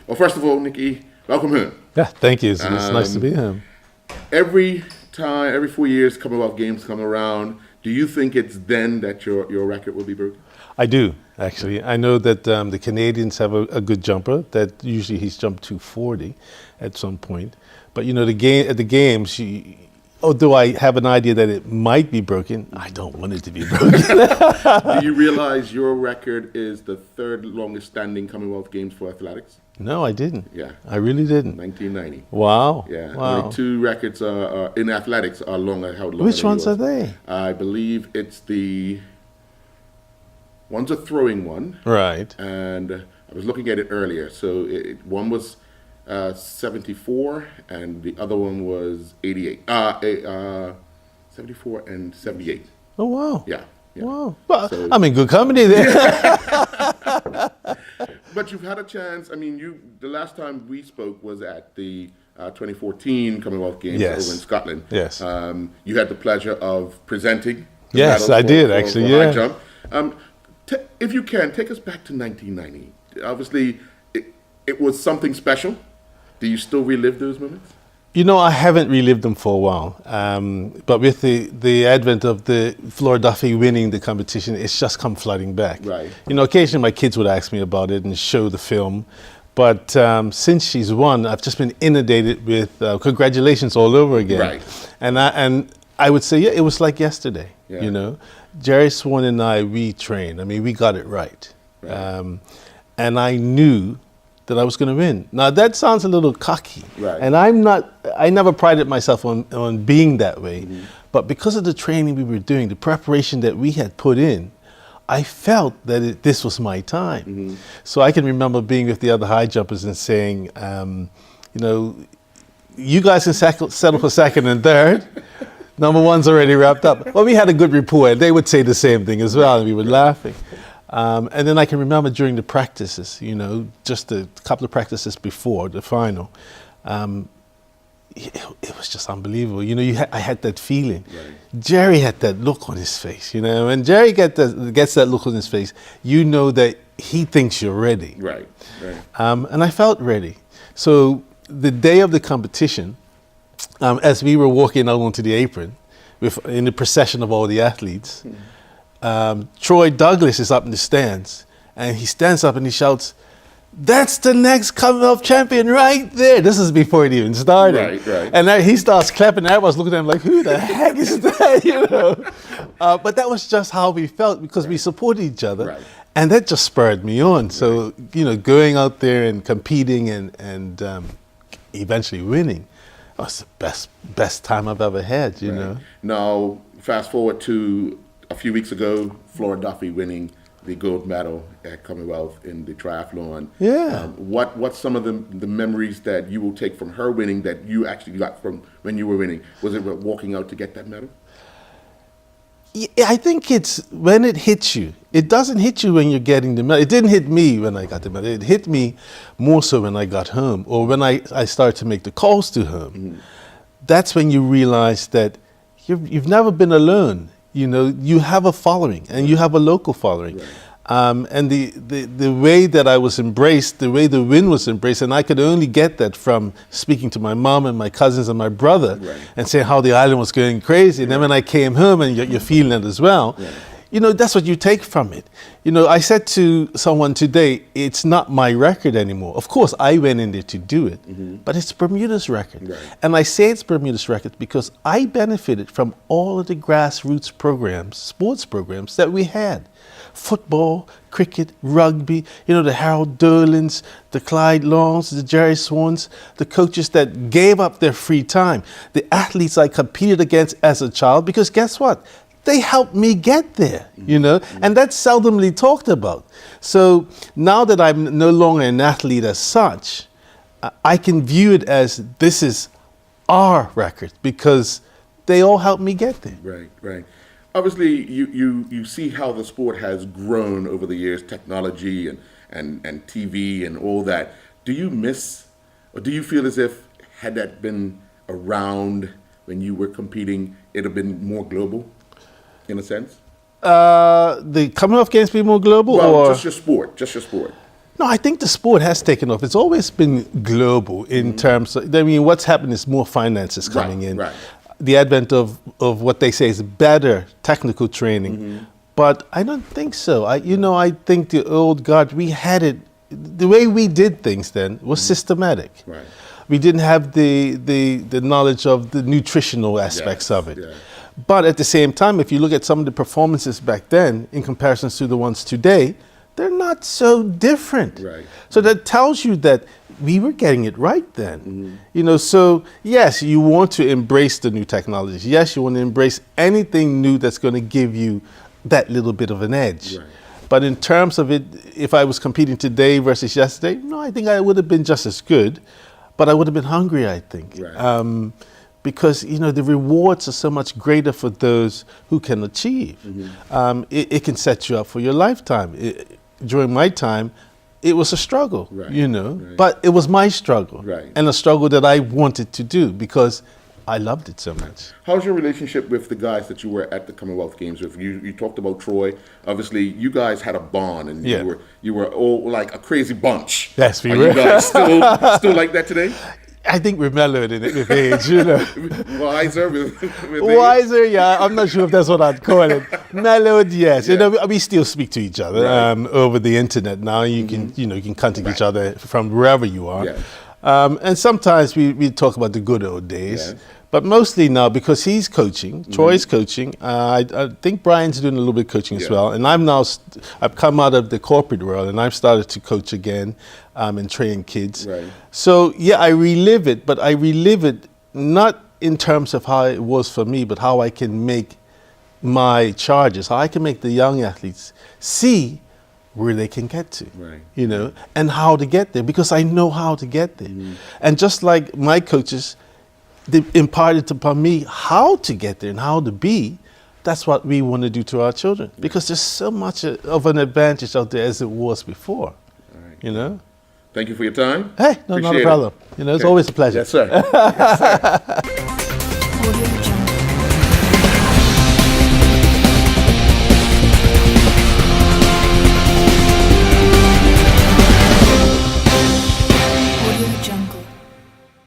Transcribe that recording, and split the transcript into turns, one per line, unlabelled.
Well, first of all, Nicky, welcome home.
Yeah, thank you. It's nice to be here.
Every 4 years, Commonwealth Games come around. Do you think it's then that your record will be broken?
I do, actually. I know that the Canadians have a good jumper. That usually he's jumped 240 at some point. But you know, at the games, although I have an idea that it might be broken, I don't want it to be broken.
Do you realize your record is the third longest standing Commonwealth Games for athletics?
No, I didn't.
Yeah.
I really didn't.
1990.
Wow.
Yeah.
Wow.
Only two records in athletics are longer.
Which ones are they?
I believe it's one's a throwing one.
Right.
And I was looking at it earlier. So one was 74 and the other one was 88. 74 and 78.
Oh, wow.
Yeah. Yeah.
Wow. Well, so, I'm in good company there.
But you've had a chance. I mean, the last time we spoke was at the 2014 Commonwealth Games over in Scotland.
Yes.
You had the pleasure of presenting.
Yes, I did actually.
For high jump. If you can, take us back to 1990. Obviously, it was something special. Do you still relive those moments?
You know, I haven't relived them for a while, but with the advent of the Flora Duffy winning the competition, it's just come flooding back.
Right.
You know, occasionally my kids would ask me about it and show the film, but since she's won, I've just been inundated with congratulations all over again.
Right.
And I would say, yeah, it was like yesterday.
Yeah.
You know, Jerry Swan and I, we trained. I mean, we got it right. And I knew that I was going to win. Now that sounds a little cocky,
right.
And I never prided myself on being that way, but because of the training we were doing, the preparation that we had put in, I felt that this was my time. So I can remember being with the other high jumpers and saying, you know, you guys can settle for second and third. Number one's already wrapped up. Well, we had a good rapport. They would say the same thing as well, and we were laughing. And then I can remember during the practices, you know, just a couple of practices before the final, it was just unbelievable. You know, I had that feeling. Right. Jerry had that look on his face, you know. When Jerry gets that look on his face, you know that he thinks you're ready.
Right, right.
And I felt ready. So the day of the competition, as we were walking out onto the apron, in the procession of all the athletes, Troy Douglas is up in the stands, and he stands up and he shouts, "That's the next Commonwealth champion right there." This is before it even started.
Right, right.
And then he starts clapping, and everyone's looking at him like, who the heck is that, you know? But that was just how we felt because we supported each other.
Right.
And that just spurred me on. So, you know, going out there and competing and eventually winning was the best time I've ever had, you know?
Now, fast forward to a few weeks ago, Flora Duffy winning the gold medal at Commonwealth in the triathlon.
Yeah.
What's some of the memories that you will take from her winning that you actually got from when you were winning? Was it walking out to get that medal?
Yeah, I think it's when it hits you. It doesn't hit you when you're getting the medal. It didn't hit me when I got the medal. It hit me more so when I got home or when I started to make the calls to home. That's when you realize that you've never been alone. You know, you have a following, and you have a local following. Right. And the way that I was embraced, the way the win was embraced, and I could only get that from speaking to my mom and my cousins and my brother, and saying how the island was going crazy. And then when I came home, and you're feeling it as well, you know, that's what you take from it. You know, I said to someone today, it's not my record anymore. Of course, I went in there to do it, but it's Bermuda's record. Right. And I say it's Bermuda's record because I benefited from all of the grassroots programs, sports programs that we had. Football, cricket, rugby, you know, the Harold Derlins, the Clyde Longs, the Jerry Swans, the coaches that gave up their free time, the athletes I competed against as a child, because guess what? They helped me get there, you know, and that's seldomly talked about. So now that I'm no longer an athlete as such, I can view it as this is our record because they all helped me get there.
Right, right. Obviously, you see how the sport has grown over the years, technology and TV and all that. Do you miss, or do you feel as if had that been around when you were competing, it'd have been more global, in a sense?
The Commonwealth Games be more global,
Well,
or
just your sport.
no? I think the sport has taken off. It's always been global in terms of. I mean, what's happened is more finances coming in.
Right.
The advent of what they say is better technical training, but I don't think so. I think the old guard, we had it. The way we did things then was systematic.
Right.
We didn't have the knowledge of the nutritional aspects of it.
Yeah.
But at the same time, if you look at some of the performances back then in comparison to the ones today, they're not so different.
Right.
So that tells you that we were getting it right then. So yes, you want to embrace the new technologies. Yes, you want to embrace anything new that's going to give you that little bit of an edge.
Right.
But in terms of it, if I was competing today versus yesterday, no, I think I would have been just as good, but I would have been hungry, I think.
Right.
Because, the rewards are so much greater for those who can achieve. It can set you up for your lifetime. During my time, it was a struggle,
Right.
but it was my struggle,
Right.
and a struggle that I wanted to do because I loved it so much.
How's your relationship with the guys that you were at the Commonwealth Games with? You talked about Troy. Obviously, you guys had a bond, and
Yeah.
you were all like a crazy bunch.
Yes, we
Are
were.
you guys still like that today?
I think we're mellowed in it with age,
Wiser with age?
Wiser, yeah. I'm not sure if that's what I'd call it. Mellowed, yes. We still speak to each other over the internet now. You can, you can contact each other from wherever you are.
Yeah.
And sometimes we talk about the good old days.
Yeah.
But mostly now, because he's coaching, Troy's coaching, I think Brian's doing a little bit of coaching as well. And I've come out of the corporate world and I've started to coach again and train kids.
Right.
So, yeah, I relive it, but I relive it not in terms of how it was for me, but how I can make my charges, how I can make the young athletes see where they can get to,
Right.
and how to get there, because I know how to get there. And just like my coaches, they imparted upon me how to get there and how to be. That's what we want to do to our children, because there's so much of an advantage out there as it was before.
All right. Thank you for your time.
Hey, no, not a
Appreciate it.
problem. It's always a pleasure.
Yes, sir. Yes, sir.
Audio